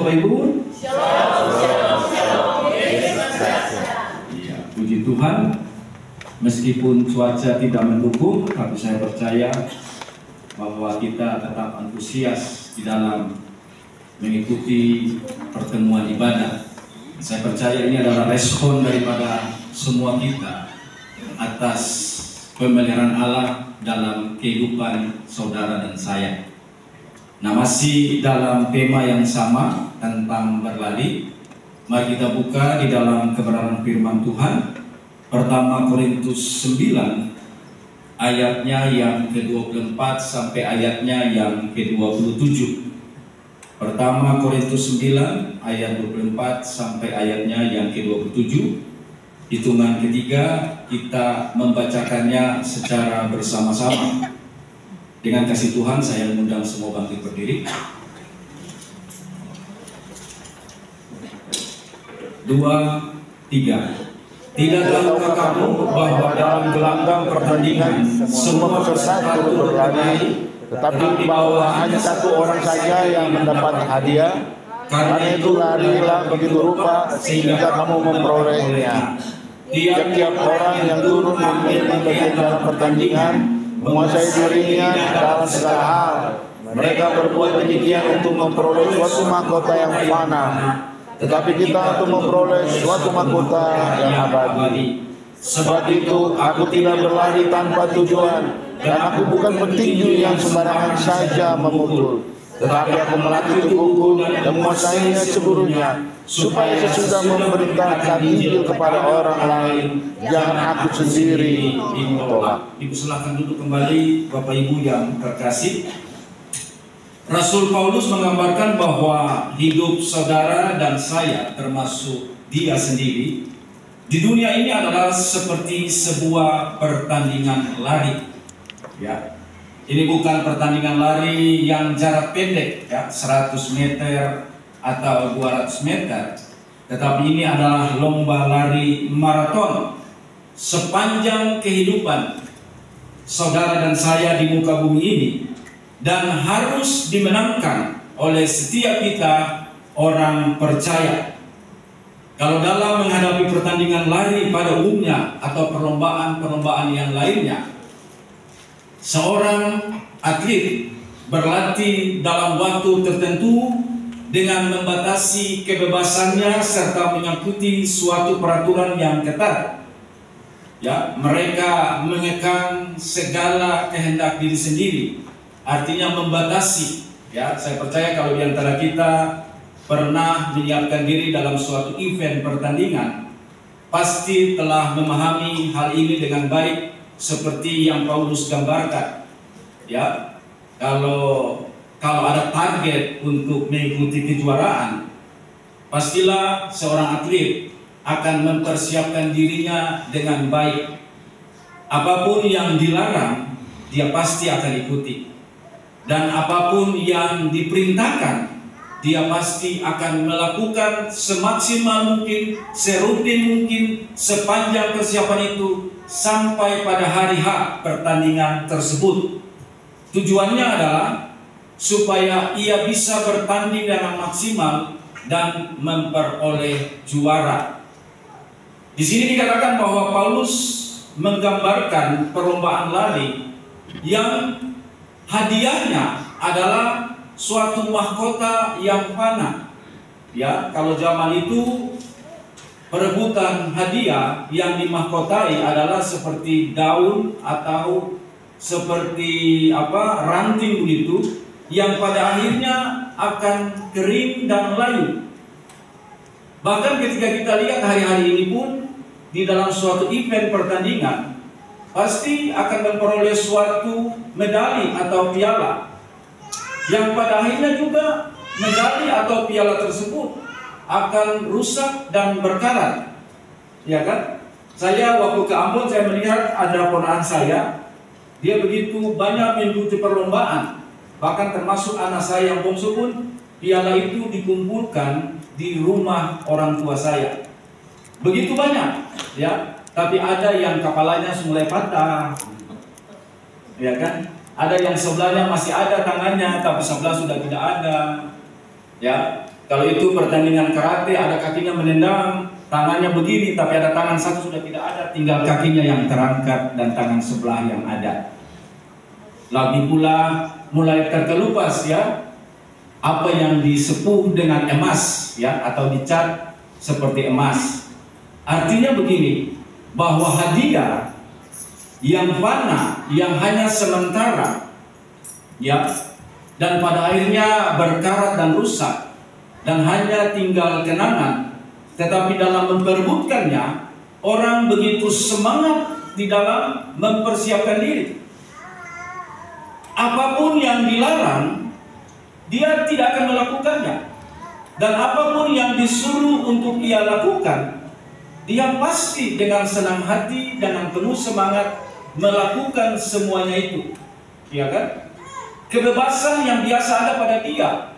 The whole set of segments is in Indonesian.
Bapak Ibu. Shalom, shalom, shalom. Ya, puji Tuhan. Meskipun cuaca tidak mendukung, tapi saya percaya bahwa kita tetap antusias di dalam mengikuti pertemuan ibadah. Saya percaya ini adalah respon daripada semua kita atas pemeliharaan Allah dalam kehidupan saudara dan saya. Nah, masih dalam tema yang sama tentang berlari, mari kita buka di dalam kebenaran firman Tuhan. Pertama Korintus 9 ayatnya yang ke-24 sampai ayatnya yang ke-27. Pertama Korintus 9 ayat 24 sampai ayatnya yang ke-27. Hitungan ketiga kita membacakannya secara bersama-sama. Dengan kasih Tuhan saya mengundang semua bangkit berdiri. 2, 3. Tidak tahukah kamu bahwa dalam gelanggang pertandingan semua peserta turut berlari, tetapi di bawah hanya satu orang saja yang mendapat hadiah? Karena itu larilah begitu rupa sehingga kamu memperolehnya. Tiap-tiap orang yang turun memilih bagian dalam pertandingan menguasai dirinya dalam segala hal. Mereka berbuat demikian untuk memperoleh suatu mahkota yang fana, tetapi kita untuk memperoleh suatu mahkota yang abadi. Sebab itu aku tidak berlari tanpa tujuan, dan aku bukan petinju yang sembarangan saja memukul, tetapi aku melatih tubuhku dan menguasainya seluruhnya, supaya sesudah memerintahkan Injil kepada orang lain, jangan aku sendiri ditolak. Ibu silakan duduk kembali, Bapak Ibu yang terkasih. Rasul Paulus menggambarkan bahwa hidup saudara dan saya, termasuk dia sendiri, di dunia ini adalah seperti sebuah pertandingan lari. Ya, ini bukan pertandingan lari yang jarak pendek, ya, 100 meter atau 200 meter, tetapi ini adalah lomba lari maraton sepanjang kehidupan saudara dan saya di muka bumi ini, dan harus dimenangkan oleh setiap kita orang percaya. Kalau dalam menghadapi pertandingan lari pada umumnya atau perlombaan-perlombaan yang lainnya, seorang atlet berlatih dalam waktu tertentu dengan membatasi kebebasannya serta mengikuti suatu peraturan yang ketat. Ya, mereka mengekang segala kehendak diri sendiri, artinya membatasi. Ya, saya percaya kalau di antara kita pernah menyiapkan diri dalam suatu event pertandingan, pasti telah memahami hal ini dengan baik seperti yang Paulus gambarkan. Ya, kalau ada target untuk mengikuti kejuaraan, pastilah seorang atlet akan mempersiapkan dirinya dengan baik. Apapun yang dilarang, dia pasti akan ikuti. Dan apapun yang diperintahkan, dia pasti akan melakukan semaksimal mungkin, serutin mungkin, sepanjang persiapan itu sampai pada hari H pertandingan tersebut. Tujuannya adalah supaya ia bisa bertanding dengan maksimal dan memperoleh juara. Di sini dikatakan bahwa Paulus menggambarkan perlombaan lari yang hadiahnya adalah suatu mahkota yang fana. Ya, kalau zaman itu perebutan hadiah yang dimahkotai adalah seperti daun atau seperti ranting begitu, yang pada akhirnya akan kering dan layu. Bahkan ketika kita lihat hari-hari ini pun di dalam suatu event pertandingan, pasti akan memperoleh suatu medali atau piala, yang pada akhirnya juga medali atau piala tersebut akan rusak dan berkarat. Ya kan? Saya waktu ke Ambon, saya melihat ada ponakan saya, dia begitu banyak mengikuti perlombaan, bahkan termasuk anak saya yang bungsu pun, piala itu dikumpulkan di rumah orang tua saya. Begitu banyak, ya. Tapi ada yang kepalanya mulai patah, ya kan? Ada yang sebelahnya masih ada tangannya, tapi sebelah sudah tidak ada. Ya, Kalau itu pertandingan karate, ada kakinya menendang, tangannya begini, tapi ada tangan satu sudah tidak ada, tinggal kakinya yang terangkat dan tangan sebelah yang ada. Lagi pula mulai terkelupas ya, apa yang disepuh dengan emas ya, atau dicat seperti emas. Artinya begini, bahwa hadiah yang fana, yang hanya sementara ya, dan pada akhirnya berkarat dan rusak dan hanya tinggal kenangan, tetapi dalam memperebutkannya orang begitu semangat di dalam mempersiapkan diri. Apapun yang dilarang, dia tidak akan melakukannya. Dan apapun yang disuruh untuk ia lakukan, dia pasti dengan senang hati, dengan penuh semangat melakukan semuanya itu. Ya kan? Kebebasan yang biasa ada pada dia.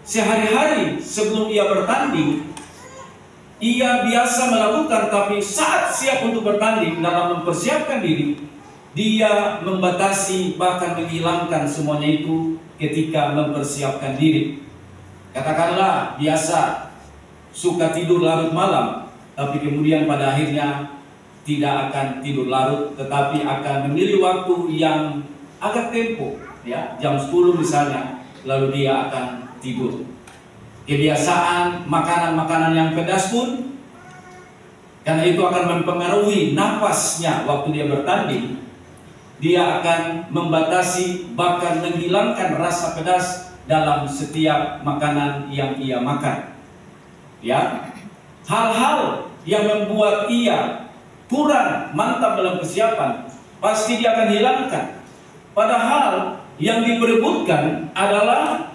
Sehari-hari sebelum ia bertanding, ia biasa melakukan, tapi saat siap untuk bertanding dalam mempersiapkan diri, dia membatasi, bahkan menghilangkan semuanya itu ketika mempersiapkan diri. Katakanlah biasa suka tidur larut malam, tapi kemudian pada akhirnya tidak akan tidur larut, tetapi akan memilih waktu yang agak tempo, ya, jam 10 misalnya, lalu dia akan tidur. Kebiasaan makanan-makanan yang pedas pun, karena itu akan mempengaruhi napasnya waktu dia bertanding, dia akan membatasi, bahkan menghilangkan rasa pedas dalam setiap makanan yang ia makan. Ya, hal-hal yang membuat ia kurang mantap dalam persiapan pasti dia akan hilangkan. Padahal yang diperebutkan adalah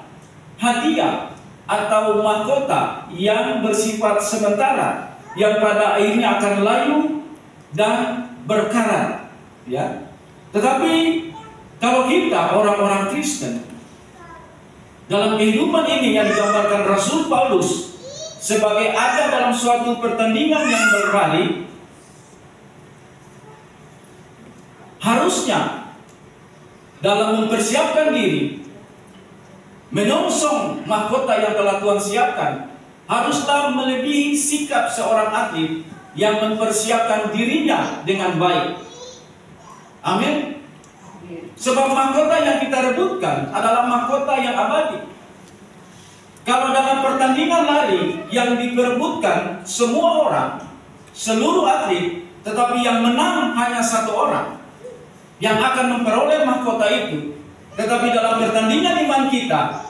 hadiah atau mahkota yang bersifat sementara, yang pada akhirnya akan layu dan berkarat. Ya, tetapi kalau kita orang-orang Kristen, dalam kehidupan ini yang digambarkan Rasul Paulus sebagai ada dalam suatu pertandingan yang berbalik, harusnya dalam mempersiapkan diri, menyongsong mahkota yang telah Tuhan siapkan, haruslah melebihi sikap seorang atlet yang mempersiapkan dirinya dengan baik. Amin. Sebab mahkota yang kita rebutkan adalah mahkota yang abadi. Kalau dalam pertandingan lari yang diperebutkan semua orang, seluruh atlet, tetapi yang menang hanya satu orang yang akan memperoleh mahkota itu. Tetapi dalam pertandingan iman kita,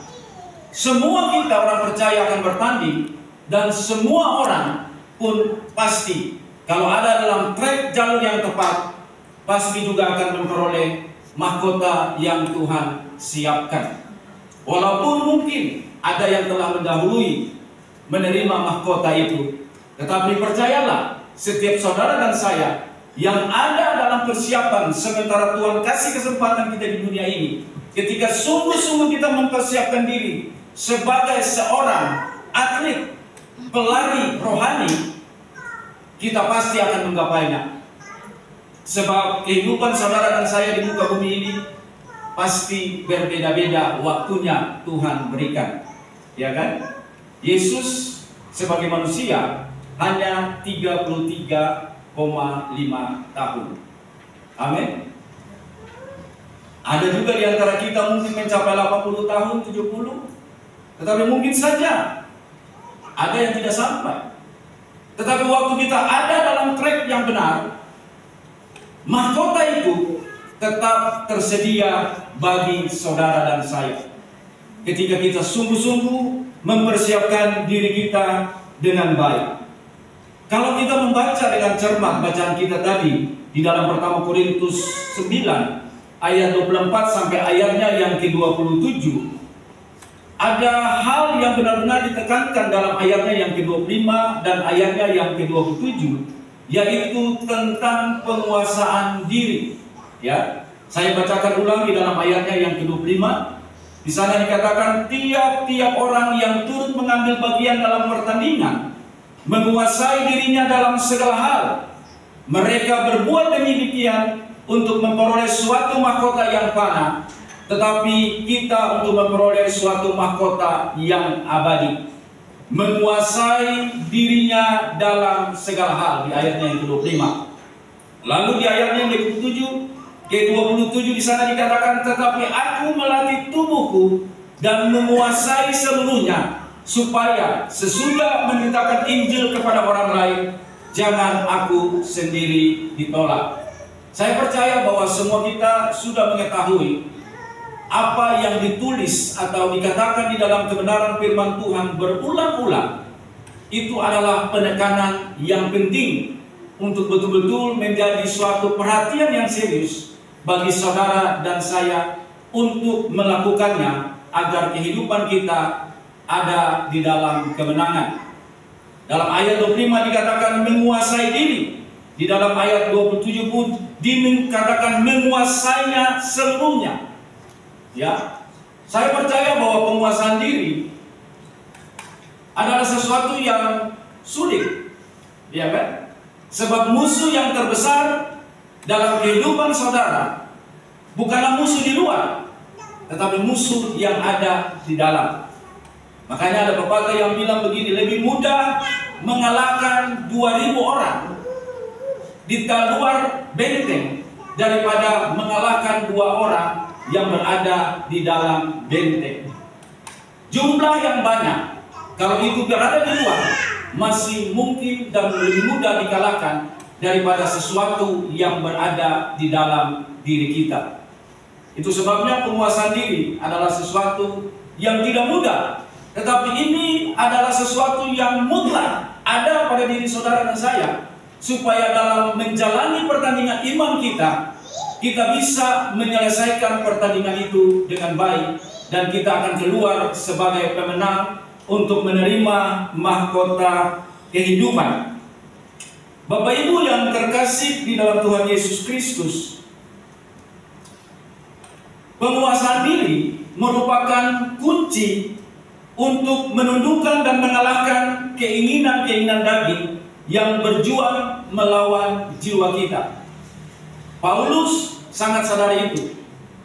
semua kita orang percaya akan bertanding, dan semua orang pun pasti, kalau ada dalam trek jalur yang tepat, pasti juga akan memperoleh mahkota yang Tuhan siapkan. Walaupun mungkin ada yang telah mendahului menerima mahkota itu, tetapi percayalah, setiap saudara dan saya yang ada dalam persiapan sementara Tuhan kasih kesempatan kita di dunia ini, ketika sungguh-sungguh kita mempersiapkan diri sebagai seorang atlet, pelari rohani, kita pasti akan menggapainya. Sebab kehidupan saudara dan saya di muka bumi ini pasti berbeda-beda waktunya Tuhan berikan. Ya kan? Yesus sebagai manusia hanya 33,5 tahun. Amin. Ada juga di antara kita mungkin mencapai 80 tahun, 70. Tetapi mungkin saja ada yang tidak sampai. Tetapi waktu kita ada dalam track yang benar, mahkota itu tetap tersedia bagi saudara dan saya. Ketika kita sungguh-sungguh mempersiapkan diri kita dengan baik. Kalau kita membaca dengan cermat bacaan kita tadi di dalam pertama Korintus 9 ayat 24 sampai ayatnya yang ke-27, ada hal yang benar-benar ditekankan dalam ayatnya yang ke-25 dan ayatnya yang ke-27, yaitu tentang penguasaan diri. Ya, saya bacakan ulang di dalam ayatnya yang ke-25. Di sana dikatakan, tiap-tiap orang yang turut mengambil bagian dalam pertandingan menguasai dirinya dalam segala hal. Mereka berbuat demikian untuk memperoleh suatu mahkota yang fana, tetapi kita untuk memperoleh suatu mahkota yang abadi. menguasai dirinya dalam segala hal, di ayatnya yang ke-25. Lalu di ayatnya yang ke-27 di sana dikatakan, tetapi aku melatih tubuhku dan menguasai seluruhnya, supaya sesudah memberitakan Injil kepada orang lain, jangan aku sendiri ditolak. Saya percaya bahwa semua kita sudah mengetahui apa yang ditulis atau dikatakan di dalam kebenaran firman Tuhan berulang-ulang. Itu adalah penekanan yang penting untuk betul-betul menjadi suatu perhatian yang serius bagi saudara dan saya untuk melakukannya, agar kehidupan kita ada di dalam kemenangan. Dalam ayat 25 dikatakan menguasai diri. Di dalam ayat 27 pun dikatakan menguasainya seluruhnya. Ya, saya percaya bahwa penguasaan diri adalah sesuatu yang sulit, ya kan? Sebab musuh yang terbesar dalam kehidupan saudara bukanlah musuh di luar, tetapi musuh yang ada di dalam. Makanya ada pepatah yang bilang begini, lebih mudah mengalahkan 2000 orang di luar benteng daripada mengalahkan 2 orang yang berada di dalam benteng. Jumlah yang banyak, kalau itu berada di luar, masih mungkin dan lebih mudah dikalahkan daripada sesuatu yang berada di dalam diri kita. Itu sebabnya penguasaan diri adalah sesuatu yang tidak mudah, tetapi ini adalah sesuatu yang mutlak ada pada diri saudara dan saya, supaya dalam menjalani pertandingan iman kita bisa menyelesaikan pertandingan itu dengan baik, dan kita akan keluar sebagai pemenang untuk menerima mahkota kehidupan. Bapak Ibu yang terkasih di dalam Tuhan Yesus Kristus, penguasaan diri merupakan kunci untuk menundukkan dan mengalahkan keinginan-keinginan daging yang berjuang melawan jiwa kita. Paulus sangat sadar itu,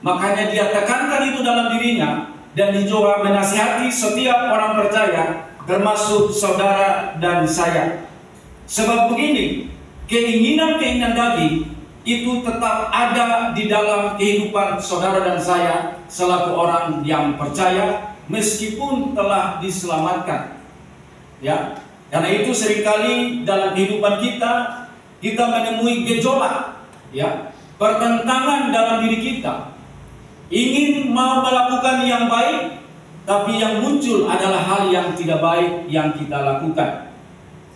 makanya dia tekankan itu dalam dirinya, dan dicoba menasihati setiap orang percaya, termasuk saudara dan saya. Sebab begini, keinginan-keinginan daging itu tetap ada di dalam kehidupan saudara dan saya selaku orang yang percaya, meskipun telah diselamatkan. Ya, karena itu seringkali dalam kehidupan kita menemui gejolak, ya, pertentangan dalam diri kita. Ingin mau melakukan yang baik, tapi yang muncul adalah hal yang tidak baik yang kita lakukan.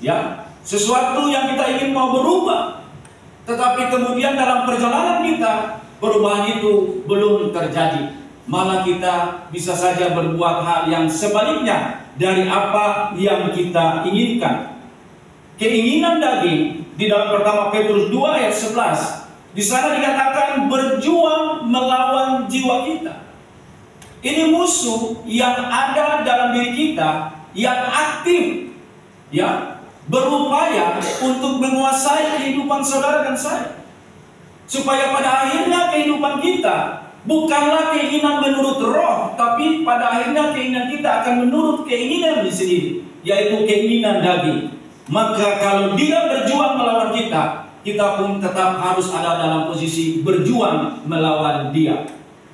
Ya, sesuatu yang kita ingin mau berubah, tetapi kemudian dalam perjalanan kita perubahan itu belum terjadi. Malah kita bisa saja berbuat hal yang sebaliknya dari apa yang kita inginkan. Keinginan daging di dalam pertama Petrus 2 ayat 11, di sana dikatakan berjuang melawan jiwa kita. Ini musuh yang ada dalam diri kita, yang aktif, ya, berupaya untuk menguasai kehidupan saudara dan saya, supaya pada akhirnya kehidupan kita bukanlah keinginan menurut roh, tapi pada akhirnya keinginan kita akan menurut keinginan di sini, yaitu keinginan daging. Maka kalau dia berjuang melawan kita pun tetap harus ada dalam posisi berjuang melawan dia.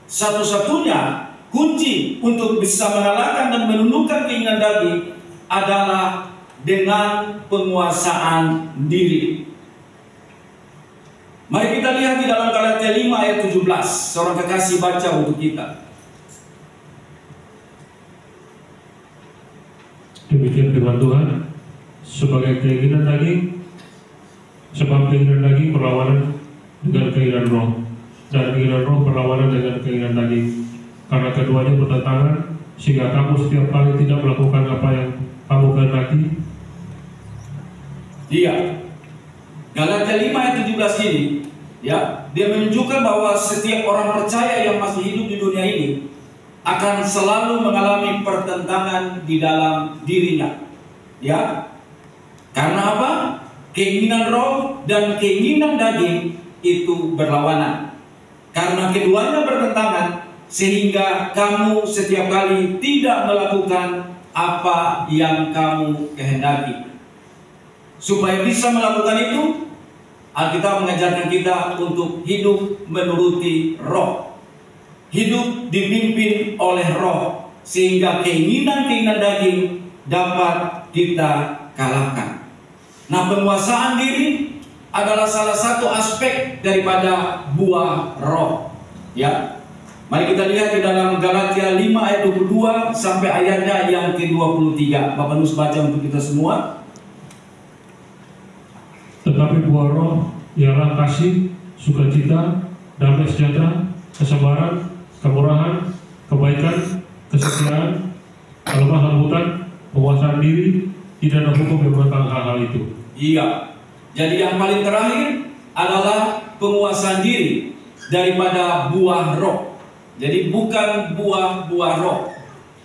Satu-satunya kunci untuk bisa mengalahkan dan menundukkan keinginan daging adalah dengan penguasaan diri. Mari kita lihat di dalam Galatia 5 ayat 17. Seorang kekasih baca untuk kita. Demikian firman Tuhan, sebagai keinginan daging, sebab keinginan daging berlawanan dengan keinginan roh, dan keinginan roh berlawanan dengan keinginan daging. Karena keduanya bertentangan, sehingga kamu setiap kali tidak melakukan apa yang kamu kehendaki. Iya, Galatia 5 ayat 17 ini, ya, dia menunjukkan bahwa setiap orang percaya yang masih hidup di dunia ini akan selalu mengalami pertentangan di dalam dirinya. Ya, karena apa? Keinginan roh dan keinginan daging itu berlawanan. Karena keduanya bertentangan, sehingga kamu setiap kali tidak melakukan apa yang kamu kehendaki. Supaya bisa melakukan itu, Alkitab mengajarkan kita untuk hidup menuruti Roh, hidup dipimpin oleh Roh, sehingga keinginan-keinginan daging dapat kita kalahkan. Nah, penguasaan diri adalah salah satu aspek daripada buah Roh. Ya, mari kita lihat di dalam Galatia 5 ayat 22 sampai ayatnya yang ke-23. Bapak Nus baca untuk kita semua. Tetapi buah Roh ialah kasih, sukacita, damai sejahtera, kesabaran, kemurahan, kebaikan, kesetiaan, kelemah lembutan, penguasaan diri. Tidak ada hukum yang menentang hal-hal itu. Iya. Jadi yang paling terakhir adalah penguasaan diri daripada buah Roh. Jadi bukan buah-buah Roh,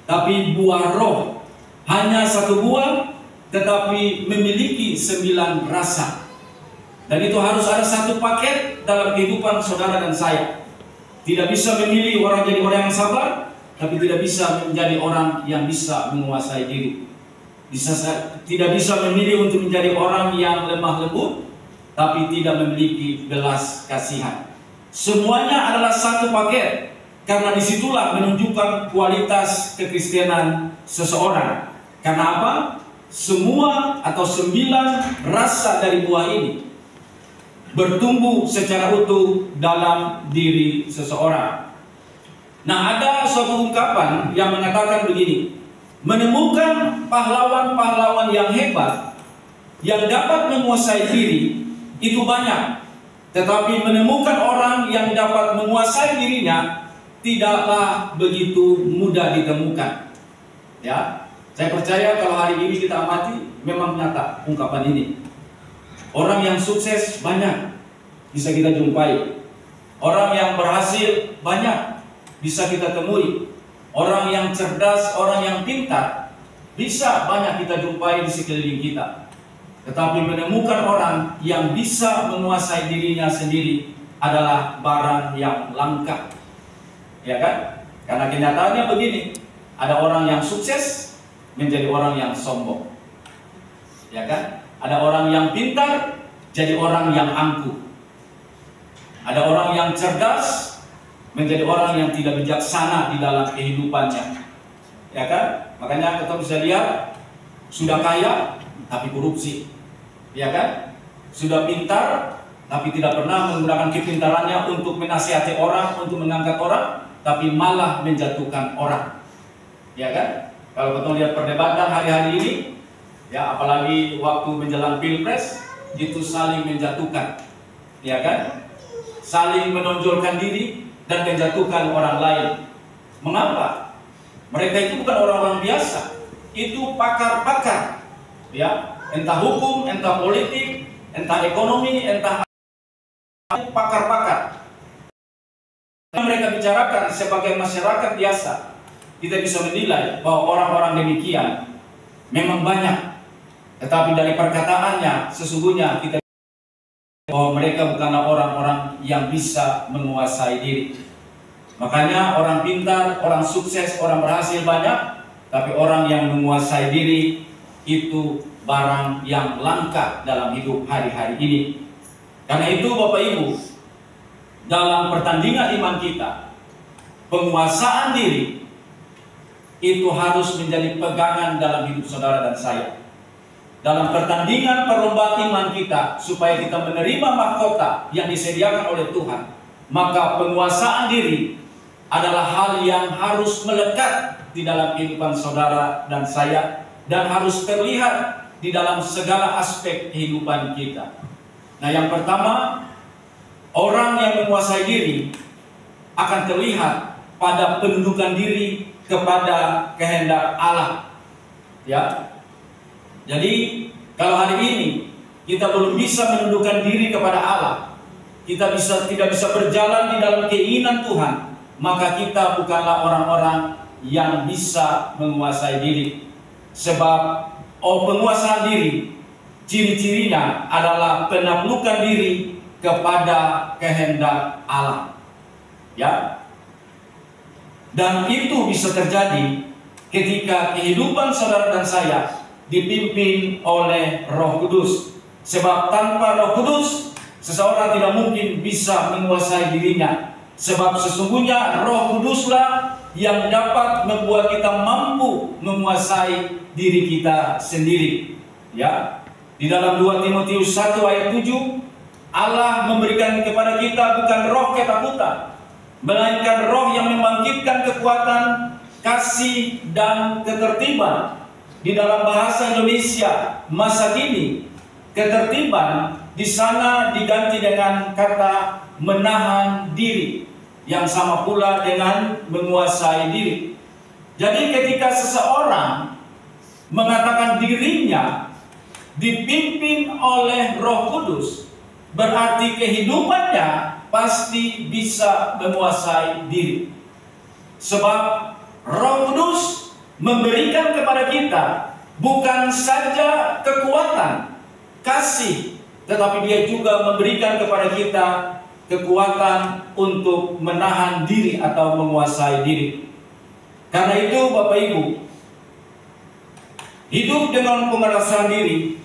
tapi buah Roh. Hanya satu buah, tetapi memiliki 9 rasa. Dan itu harus ada satu paket dalam kehidupan saudara dan saya. Tidak bisa memilih orang jadi orang yang sabar, tapi tidak bisa menjadi orang yang bisa menguasai diri. Tidak bisa memilih untuk menjadi orang yang lemah lembut, tapi tidak memiliki belas kasihan. Semuanya adalah satu paket, karena disitulah menunjukkan kualitas kekristenan seseorang. Karena apa? Semua atau 9 rasa dari buah ini bertumbuh secara utuh dalam diri seseorang. Nah, ada suatu ungkapan yang mengatakan begini: menemukan pahlawan-pahlawan yang hebat yang dapat menguasai diri itu banyak, tetapi menemukan orang yang dapat menguasai dirinya tidaklah begitu mudah ditemukan. Ya, saya percaya kalau hari ini kita amati, memang nyata ungkapan ini. Orang yang sukses banyak bisa kita jumpai. Orang yang berhasil banyak bisa kita temui. Orang yang cerdas, orang yang pintar bisa banyak kita jumpai di sekeliling kita. Tetapi menemukan orang yang bisa menguasai dirinya sendiri adalah barang yang langka. Ya kan? Karena kenyataannya begini, ada orang yang sukses menjadi orang yang sombong. Ya kan? Ada orang yang pintar jadi orang yang angkuh. Ada orang yang cerdas menjadi orang yang tidak bijaksana di dalam kehidupannya. Ya kan? Makanya kita bisa lihat, sudah kaya tapi korupsi. Ya kan? Sudah pintar tapi tidak pernah menggunakan kepintarannya untuk menasihati orang, untuk mengangkat orang, tapi malah menjatuhkan orang. Ya kan? Kalau kita lihat perdebatan hari-hari ini, ya apalagi waktu menjelang Pilpres, itu saling menjatuhkan. Ya kan? Saling menonjolkan diri dan menjatuhkan orang lain. Mengapa? Mereka itu bukan orang-orang biasa. Itu pakar-pakar. Ya, entah hukum, entah politik, entah ekonomi, entah pakar-pakar. Mereka bicarakan sebagai masyarakat biasa, kita bisa menilai bahwa orang-orang demikian memang banyak. Tetapi dari perkataannya sesungguhnya kita bahwa mereka bukanlah orang-orang yang bisa menguasai diri. Makanya orang pintar, orang sukses, orang berhasil banyak, tapi orang yang menguasai diri itu barang yang langka dalam hidup hari-hari ini. Karena itu Bapak Ibu, dalam pertandingan iman kita, penguasaan diri itu harus menjadi pegangan dalam hidup saudara dan saya. Dalam pertandingan perlombaan iman kita, supaya kita menerima mahkota yang disediakan oleh Tuhan, maka penguasaan diri adalah hal yang harus melekat di dalam kehidupan saudara dan saya, dan harus terlihat di dalam segala aspek kehidupan kita. Nah, yang pertama, orang yang menguasai diri akan terlihat pada penundukan diri kepada kehendak Allah. Ya. Jadi kalau hari ini kita belum bisa menundukkan diri kepada Allah, kita tidak bisa berjalan di dalam keinginan Tuhan, maka kita bukanlah orang-orang yang bisa menguasai diri. Sebab penguasaan diri, ciri-cirinya adalah penaklukan diri kepada kehendak Allah. Ya. Dan itu bisa terjadi ketika kehidupan saudara dan saya dipimpin oleh Roh Kudus. Sebab tanpa Roh Kudus, seseorang tidak mungkin bisa menguasai dirinya. Sebab sesungguhnya Roh Kuduslah yang dapat membuat kita mampu menguasai diri kita sendiri. Ya, di dalam 2 Timotius 1 ayat 7, Allah memberikan kepada kita bukan roh ketakutan, melainkan roh yang membangkitkan kekuatan, kasih, dan ketertiban. Di dalam bahasa Indonesia masa kini, ketertiban di sana diganti dengan kata menahan diri, yang sama pula dengan menguasai diri. Jadi ketika seseorang mengatakan dirinya dipimpin oleh Roh Kudus, berarti kehidupannya pasti bisa menguasai diri. Sebab Roh Kudus memberikan kepada kita bukan saja kekuatan, kasih, tetapi Dia juga memberikan kepada kita kekuatan untuk menahan diri atau menguasai diri. Karena itu Bapak Ibu, hidup dengan penguasaan diri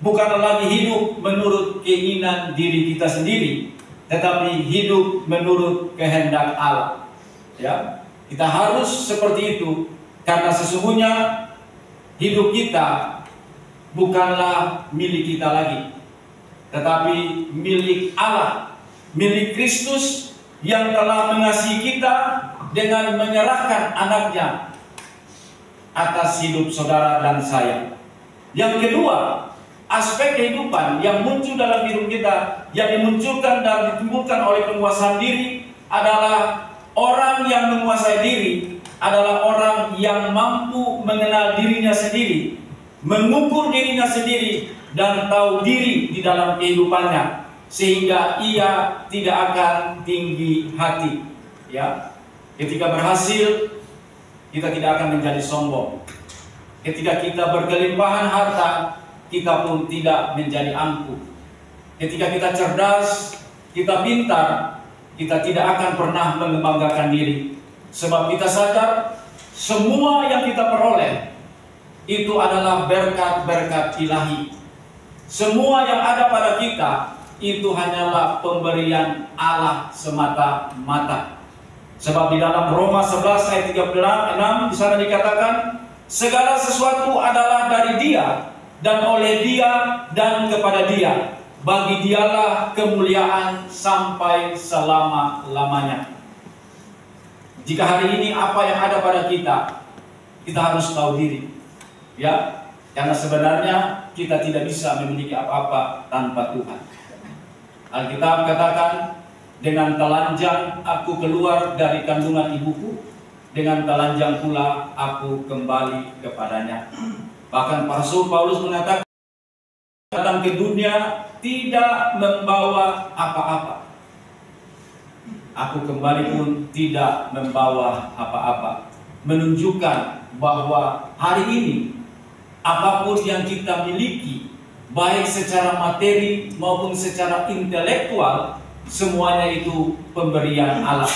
bukanlah lagi hidup menurut keinginan diri kita sendiri, tetapi hidup menurut kehendak Allah. Ya, kita harus seperti itu, karena sesungguhnya hidup kita bukanlah milik kita lagi, tetapi milik Allah, milik Kristus yang telah mengasihi kita dengan menyerahkan anaknya atas hidup saudara dan saya. Yang kedua, aspek kehidupan yang muncul dalam hidup kita, yang dimunculkan dan ditimbulkan oleh penguasaan diri, adalah orang yang menguasai diri adalah orang yang mampu mengenal dirinya sendiri, mengukur dirinya sendiri, dan tahu diri di dalam kehidupannya, sehingga ia tidak akan tinggi hati. Ya, ketika berhasil, kita tidak akan menjadi sombong. Ketika kita berkelimpahan harta, kita pun tidak menjadi angkuh. Ketika kita cerdas, kita pintar, kita tidak akan pernah membanggakan diri. Sebab kita sadar semua yang kita peroleh itu adalah berkat-berkat ilahi. Semua yang ada pada kita itu hanyalah pemberian Allah semata-mata. Sebab di dalam Roma 11 ayat 36 di sana dikatakan, segala sesuatu adalah dari Dia dan oleh Dia dan kepada Dia. Bagi Dialah kemuliaan sampai selama-lamanya. Jika hari ini apa yang ada pada kita, kita harus tahu diri. Ya, karena sebenarnya kita tidak bisa memiliki apa-apa tanpa Tuhan. Alkitab katakan, dengan telanjang aku keluar dari kandungan ibuku, dengan telanjang pula aku kembali kepadanya. Bahkan Rasul Paulus mengatakan, datang ke dunia tidak membawa apa-apa, aku kembali pun tidak membawa apa-apa. Menunjukkan bahwa hari ini apapun yang kita miliki, baik secara materi maupun secara intelektual, semuanya itu pemberian Allah.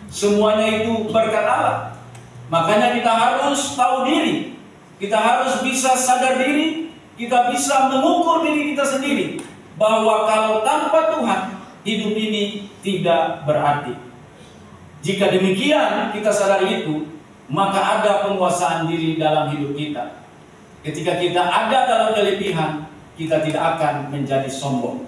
Semuanya itu berkat Allah. Makanya kita harus tahu diri. Kita harus bisa sadar diri. Kita bisa mengukur diri kita sendiri, bahwa kalau tanpa Tuhan, hidup ini tidak berarti. Jika demikian kita sadari itu, maka ada penguasaan diri dalam hidup kita. Ketika kita ada dalam kelebihan, kita tidak akan menjadi sombong.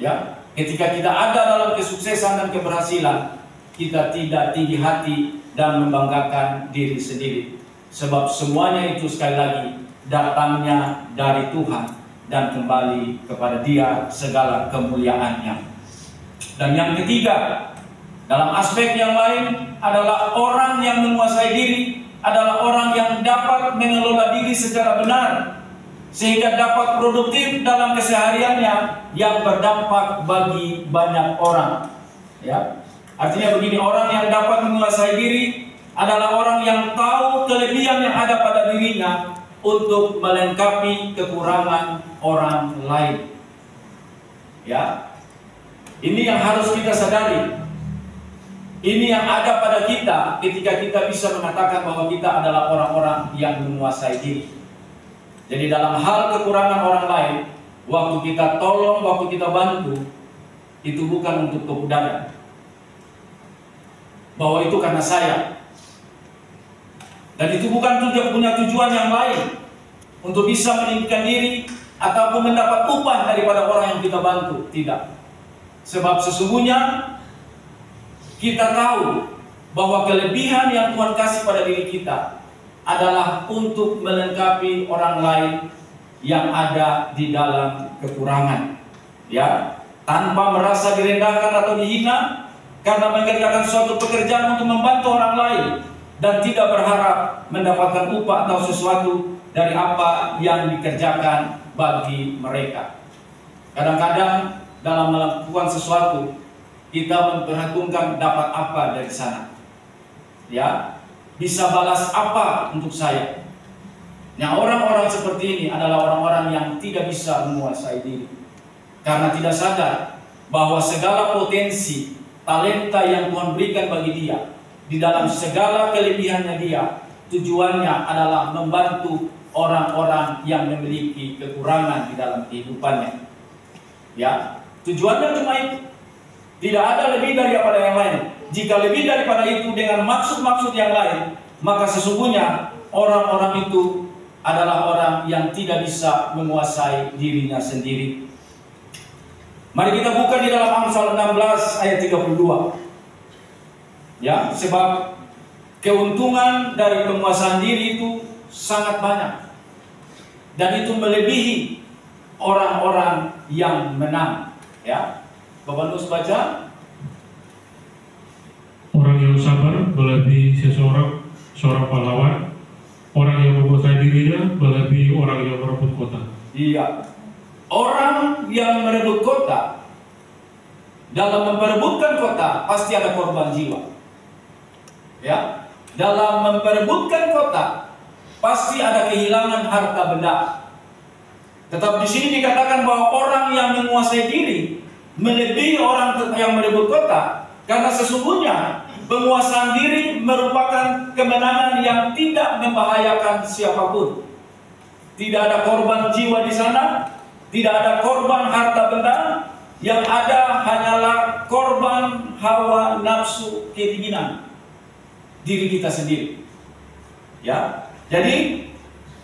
Ya, ketika kita ada dalam kesuksesan dan keberhasilan, kita tidak tinggi hati dan membanggakan diri sendiri. Sebab semuanya itu sekali lagi datangnya dari Tuhan dan kembali kepada Dia segala kemuliaannya. Dan yang ketiga, dalam aspek yang lain adalah orang yang menguasai diri adalah orang yang dapat mengelola diri secara benar, sehingga dapat produktif dalam kesehariannya yang berdampak bagi banyak orang. Ya, artinya begini, orang yang dapat menguasai diri adalah orang yang tahu kelebihan yang ada pada dirinya untuk melengkapi kekurangan orang lain. Ya, ini yang harus kita sadari. Ini yang ada pada kita ketika kita bisa mengatakan bahwa kita adalah orang-orang yang menguasai diri. Jadi dalam hal kekurangan orang lain, waktu kita tolong, waktu kita bantu, itu bukan untuk kemudahan. Bahwa itu karena saya. Dan itu bukan punya tujuan yang lain untuk bisa meninggikan diri ataupun mendapat upah daripada orang yang kita bantu. Tidak. Sebab sesungguhnya kita tahu bahwa kelebihan yang Tuhan kasih pada diri kita adalah untuk melengkapi orang lain yang ada di dalam kekurangan. Ya, tanpa merasa direndahkan atau dihina karena mengerjakan suatu pekerjaan untuk membantu orang lain dan tidak berharap mendapatkan upah atau sesuatu dari apa yang dikerjakan bagi mereka. Kadang-kadang dalam melakukan sesuatu kita memperhitungkan dapat apa dari sana. Ya, bisa balas apa untuk saya. Nah, orang-orang seperti ini adalah orang-orang yang tidak bisa menguasai diri karena tidak sadar bahwa segala potensi, talenta yang Tuhan berikan bagi dia, di dalam segala kelebihannya dia, tujuannya adalah membantu orang-orang yang memiliki kekurangan di dalam kehidupannya. Ya, tujuannya cuma itu. Tidak ada lebih daripada yang lain. Jika lebih daripada itu dengan maksud-maksud yang lain, maka sesungguhnya orang-orang itu adalah orang yang tidak bisa menguasai dirinya sendiri. Mari kita buka di dalam Amsal 16 ayat 32. Ya, sebab keuntungan dari penguasaan diri itu sangat banyak. Dan itu melebihi orang-orang yang menang. Ya. Bapak Nus baca. Orang yang sabar melebihi seorang pahlawan. Orang yang menguasai dirinya melebihi orang yang merebut kota. Iya. Orang yang merebut kota, dalam memperebutkan kota pasti ada korban jiwa. Ya, dalam memperebutkan kota pasti ada kehilangan harta benda. Tetap di sini dikatakan bahwa orang yang menguasai diri melebihi orang yang merebut kota, karena sesungguhnya penguasaan diri merupakan kemenangan yang tidak membahayakan siapapun. Tidak ada korban jiwa di sana, tidak ada korban harta benda, yang ada hanyalah korban hawa nafsu keinginan diri kita sendiri. Ya, jadi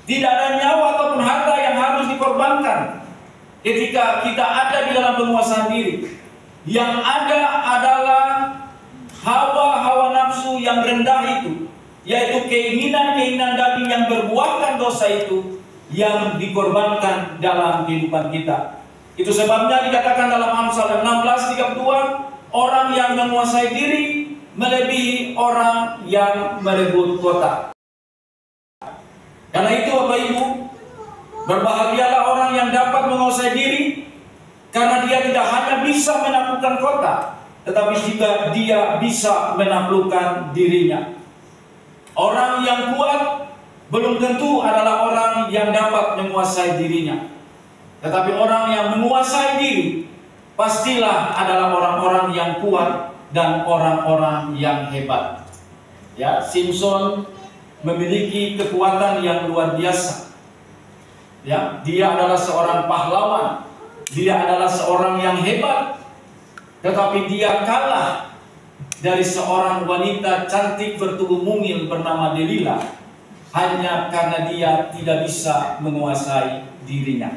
tidak ada nyawa ataupun harta yang harus dikorbankan ketika kita ada di dalam penguasaan diri. Yang ada adalah hawa nafsu yang rendah itu, yaitu keinginan-keinginan daging yang berbuahkan dosa itu, yang dikorbankan dalam kehidupan kita. Itu sebabnya dikatakan dalam Amsal 16:32, orang yang menguasai diri melebihi orang yang merebut kota. Karena itu Bapak Ibu, berbahagialah orang yang dapat menguasai diri, karena dia tidak hanya bisa menaklukkan kota, tetapi juga dia bisa menaklukkan dirinya. Orang yang kuat belum tentu adalah orang yang dapat menguasai dirinya, tetapi orang yang menguasai diri pastilah adalah orang-orang yang kuat dan orang-orang yang hebat. Ya, Simpson memiliki kekuatan yang luar biasa. Ya, dia adalah seorang pahlawan, dia adalah seorang yang hebat, tetapi dia kalah dari seorang wanita cantik bertubuh mungil bernama Delila, hanya karena dia tidak bisa menguasai dirinya.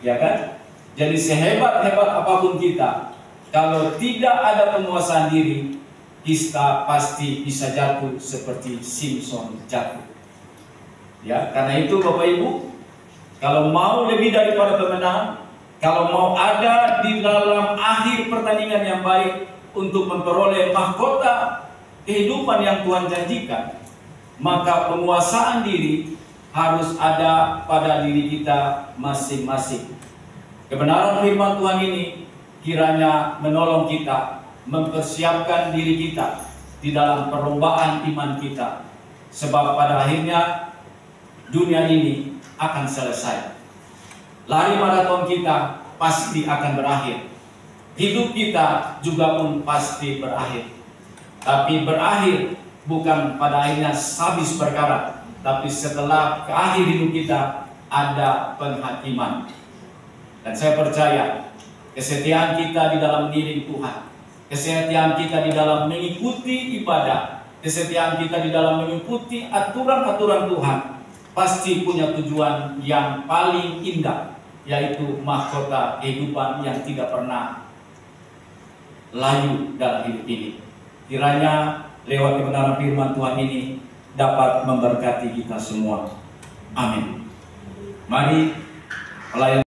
Ya kan? Jadi sehebat-hebat apapun kita, kalau tidak ada penguasaan diri, kita pasti bisa jatuh seperti Simpson jatuh. Ya, karena itu Bapak Ibu, kalau mau lebih daripada pemenang, kalau mau ada di dalam akhir pertandingan yang baik untuk memperoleh mahkota kehidupan yang Tuhan janjikan, maka penguasaan diri harus ada pada diri kita masing-masing. Kebenaran firman Tuhan ini kiranya menolong kita, mempersiapkan diri kita di dalam perlombaan iman kita. Sebab pada akhirnya dunia ini akan selesai. Lari maraton kita pasti akan berakhir. Hidup kita juga pun pasti berakhir. tapi berakhir bukan pada akhirnya habis perkara, tapi setelah ke akhir hidup kita ada penghakiman. Dan saya percaya kesetiaan kita di dalam diri Tuhan, kesetiaan kita di dalam mengikuti ibadah, kesetiaan kita di dalam mengikuti aturan-aturan Tuhan pasti punya tujuan yang paling indah, yaitu mahkota kehidupan yang tidak pernah layu dalam hidup ini. Kiranya lewat kebenaran firman Tuhan ini dapat memberkati kita semua. Amin. Mari pelayan